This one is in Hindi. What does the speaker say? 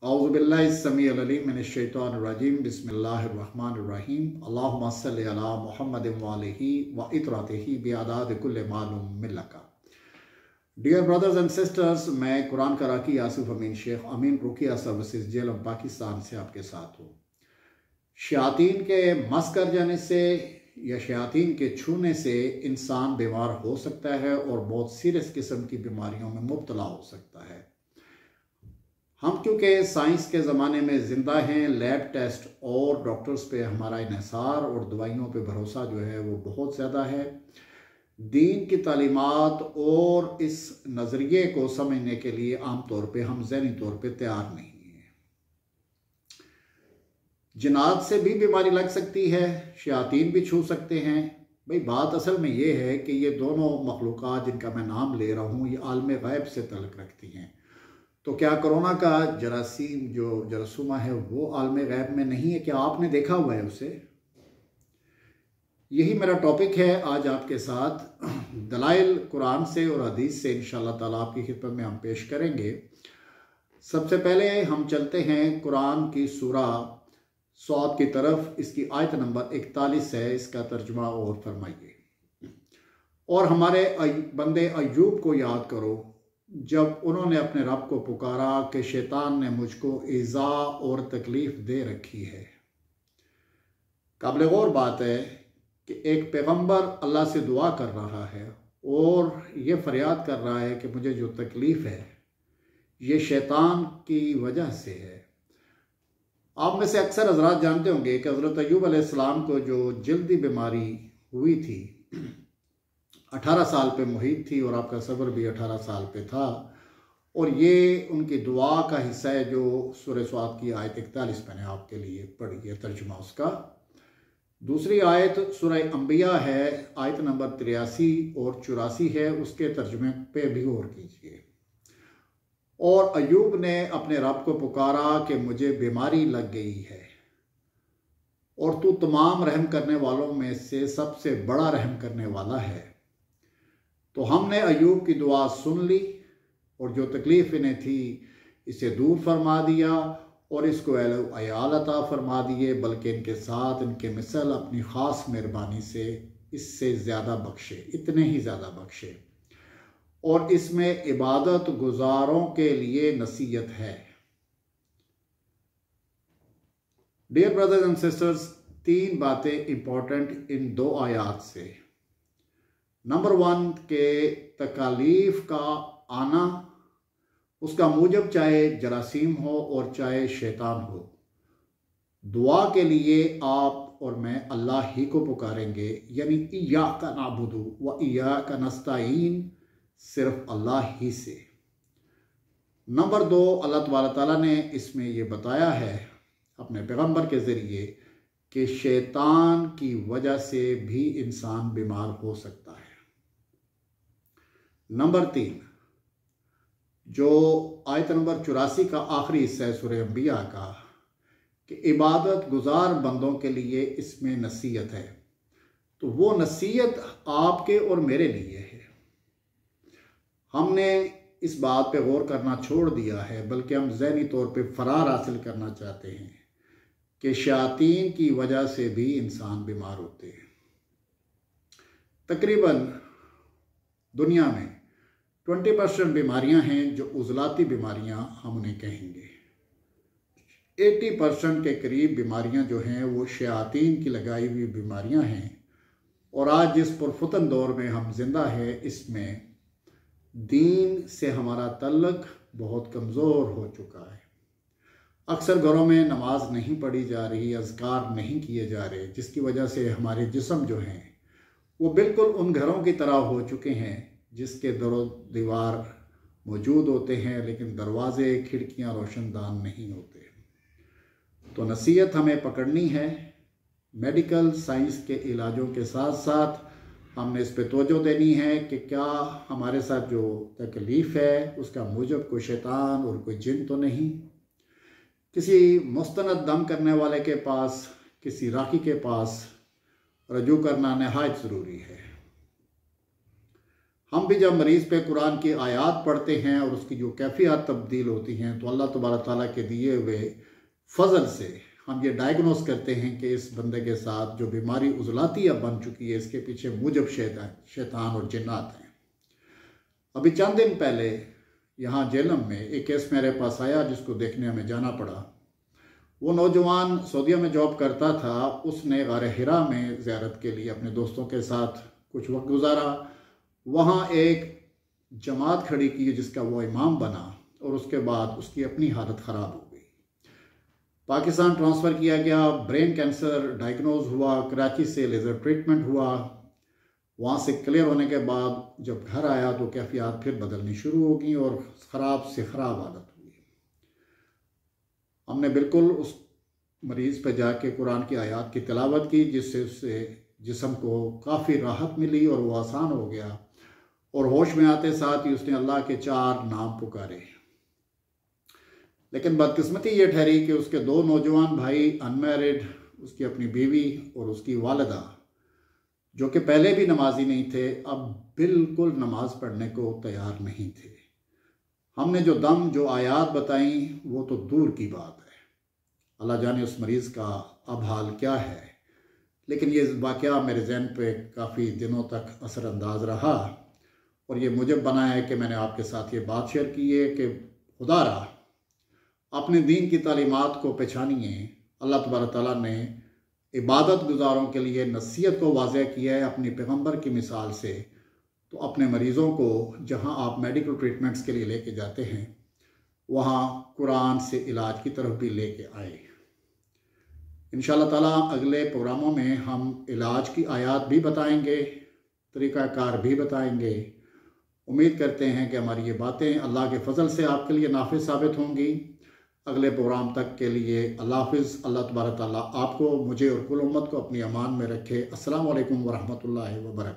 औज़ुबिल्लाहिस्समीउल अलीम मिनश्शैतानिर्रजीम बिस्मिल्लाहिर्रहमानिर्रहीम अल्लाहुम्मा सल्लि अला मुहम्मदिन व आलिहि व इतरातिहि बिअदाद कुल्लि मालूम मिल्लका। डियर ब्रदर्स एंड सिस्टर्स, मैं कुरान का राकी आसिफ अमीन शेख अमीन रुकिया सर्विसेज जेल पाकिस्तान से आपके साथ हूँ। शयातीन के मस कर जाने से या शयातीन के छूने से इंसान बीमार हो सकता है और बहुत सीरियस किस्म की बीमारियों में मुब्तला हो सकता है। हम क्योंकि साइंस के ज़माने में ज़िंदा हैं, लैब टेस्ट और डॉक्टर्स पे हमारा इन्हिसार और दवाइयों पे भरोसा जो है वो बहुत ज़्यादा है। दीन की तालीमात और इस नज़रिए को समझने के लिए आम तौर पे हम ज़हनी तौर पे तैयार नहीं हैं। जिन्नात से भी बीमारी लग सकती है, शयातीन भी छू सकते हैं। भाई बात असल में ये है कि ये दोनों मखलूक़ात जिनका मैं नाम ले रहा हूँ ये आलम ग़ैब से तल्लुक़ रखती हैं। तो क्या कोरोना का जरासीम जो जरासूमा है वो आलम ग़ैब में नहीं है? क्या आपने देखा हुआ है उसे? यही मेरा टॉपिक है आज आपके साथ। दलाइल कुरान से और हदीस से इंशाअल्लाह ताला आपकी खिदमत में हम पेश करेंगे। सबसे पहले हम चलते हैं कुरान की सूरा सौद की तरफ। इसकी आयत नंबर 41 है। इसका तर्जुमा और फरमाइए। और हमारे बंदे अय्यूब को याद करो जब उन्होंने अपने रब को पुकारा कि शैतान ने मुझको ईज़ा और तकलीफ़ दे रखी है। काबिल गौर बात है कि एक पैगंबर अल्लाह से दुआ कर रहा है और ये फरियाद कर रहा है कि मुझे जो तकलीफ़ है ये शैतान की वजह से है। आप में से अक्सर हज़रात जानते होंगे कि हज़रत अय्यूब अलैहिस्सलाम को जो जल्दी बीमारी हुई थी 18 साल पे मुहीत थी और आपका सब्र भी 18 साल पे था। और ये उनकी दुआ का हिस्सा है जो सूरह सौद की आयत 41 मैंने आपके लिए पढ़ी है, तर्जुमा उसका। दूसरी आयत सूरह अंबिया है, आयत नंबर 83 और 84 है, उसके तर्जुमे पे भी गौर कीजिए। और अय्यूब ने अपने रब को पुकारा कि मुझे बीमारी लग गई है और तू तमाम रहम करने वालों में से सबसे बड़ा रहम करने वाला है। तो हमने अय्यूब की दुआ सुन ली और जो तकलीफ़ इन्हें थी इसे दूर फरमा दिया और इसको अयाल अता फरमा दिए, बल्कि इनके साथ इनके मिसल अपनी ख़ास मेहरबानी से इससे ज़्यादा बख्शे, इतने ही ज़्यादा बख्शे। और इसमें इबादत गुजारों के लिए नसीहत है। डियर ब्रदर्स एंड सिस्टर्स, 3 बातें इंपॉर्टेंट इन 2 आयात से। नंबर 1 के तकालीफ का आना, उसका मूजब चाहे जरासीम हो और चाहे शैतान हो, दुआ के लिए आप और मैं अल्लाह ही को पुकारेंगे, यानी इय्याका नअबुदु व इय्याका नस्तईन, सिर्फ अल्लाह ही से। नंबर 2, अल्लाह ताला ने इसमें ये बताया है अपने पैगंबर के ज़रिए कि शैतान की वजह से भी इंसान बीमार हो सकता है। नंबर 3, जो आयत नंबर 84 का आखिरी हिस्सा है सूरह अंबिया का, कि इबादत गुजार बंदों के लिए इसमें नसीहत है। तो वो नसीहत आपके और मेरे लिए है। हमने इस बात पे गौर करना छोड़ दिया है, बल्कि हम ज़हनी तौर पे फरार हासिल करना चाहते हैं कि शयातीन की वजह से भी इंसान बीमार होते हैं। तकरीबन दुनिया में 20% बीमारियां हैं जो उज़लाती बीमारियां हम उन्हें कहेंगे। 80% के करीब बीमारियां जो हैं वो शयातीन की लगाई हुई बीमारियां हैं। और आज जिस पुरफुतन दौर में हम जिंदा है, इसमें दीन से हमारा तल्लुक़ बहुत कमज़ोर हो चुका है। अक्सर घरों में नमाज नहीं पढ़ी जा रही, अज़कार नहीं किए जा रहे, जिसकी वजह से हमारे जिस्म जो हैं वो बिल्कुल उन घरों की तरह हो चुके हैं जिसके दरो दीवार मौजूद होते हैं लेकिन दरवाजे खिड़कियां रोशनदान नहीं होते। तो नसीहत हमें पकड़नी है। मेडिकल साइंस के इलाजों के साथ साथ हमने इस पे तवज्जो देनी है कि क्या हमारे साथ जो तकलीफ़ है उसका मूजब कोई शैतान और कोई जिन तो नहीं। किसी मुस्तनद दम करने वाले के पास, किसी राकी के पास रजू करना नहायत ज़रूरी है। हम भी जब मरीज़ पे कुरान की आयत पढ़ते हैं और उसकी जो कैफियत तब्दील होती हैं, तो अल्लाह तबारक ताला के दिए हुए फजल से हम ये डायग्नोस करते हैं कि इस बंदे के साथ जो बीमारी उजलाती अब बन चुकी है, इसके पीछे मुजब शैतान और जिन्नात हैं। अभी चंद दिन पहले यहाँ जेलम में एक केस मेरे पास आया जिसको देखने हमें जाना पड़ा। वो नौजवान सऊदीया में जॉब करता था। उसने गारे हिरा में ज़ियारत के लिए अपने दोस्तों के साथ कुछ वक्त गुजारा। वहाँ एक जमात खड़ी की जिसका वो इमाम बना और उसके बाद उसकी अपनी हालत ख़राब हो गई। पाकिस्तान ट्रांसफ़र किया गया, ब्रेन कैंसर डायग्नोज हुआ, कराची से लेज़र ट्रीटमेंट हुआ। वहाँ से क्लियर होने के बाद जब घर आया तो कैफियत फिर बदलनी शुरू हो गई और ख़राब से ख़राब हालत हुई। हमने बिल्कुल उस मरीज़ पर जाके कुरान की आयत की तिलावत की, जिससे उससे जिस्म को काफ़ी राहत मिली और वो आसान हो गया। और होश में आते साथ ही उसने अल्लाह के 4 नाम पुकारे। लेकिन बदकिस्मती ये ठहरी कि उसके 2 नौजवान भाई अनमैरिड, उसकी अपनी बीवी और उसकी वालिदा, जो कि पहले भी नमाजी नहीं थे, अब बिल्कुल नमाज पढ़ने को तैयार नहीं थे। हमने जो आयात बताई वो तो दूर की बात है, अल्लाह जाने उस मरीज़ का अब हाल क्या है। लेकिन ये वाक़या मेरे जहन पे काफ़ी दिनों तक असरअंदाज रहा और ये मुझे बनाया है कि मैंने आपके साथ ये बात शेयर की है कि खुदारा अपने दीन की तालीमात को पहचानिए। अल्लाह तबारक ताला ने इबादत गुजारों के लिए नसीहत को वाज़ह किया है अपनी पैगंबर की मिसाल से। तो अपने मरीज़ों को जहां आप मेडिकल ट्रीटमेंट्स के लिए लेके जाते हैं, वहां कुरान से इलाज की तरफ भी लेके आए। इंशाअल्लाह ताला अगले प्रोग्रामों में हम इलाज की आयत भी बताएंगे, तरीक़ाकार भी बताएंगे। उम्मीद करते हैं कि हमारी ये बातें अल्लाह के फजल से आपके लिए नाफिज साबित होंगी। अगले प्रोग्राम तक के लिए अल्लाह हाफ़िज़। अल्लाह तबारक ताला आपको, मुझे और कुल उम्मत को अपनी अमान में रखे। अस्सलामु अलैकुम वरहमतुल्लाहि वबरकातुहू।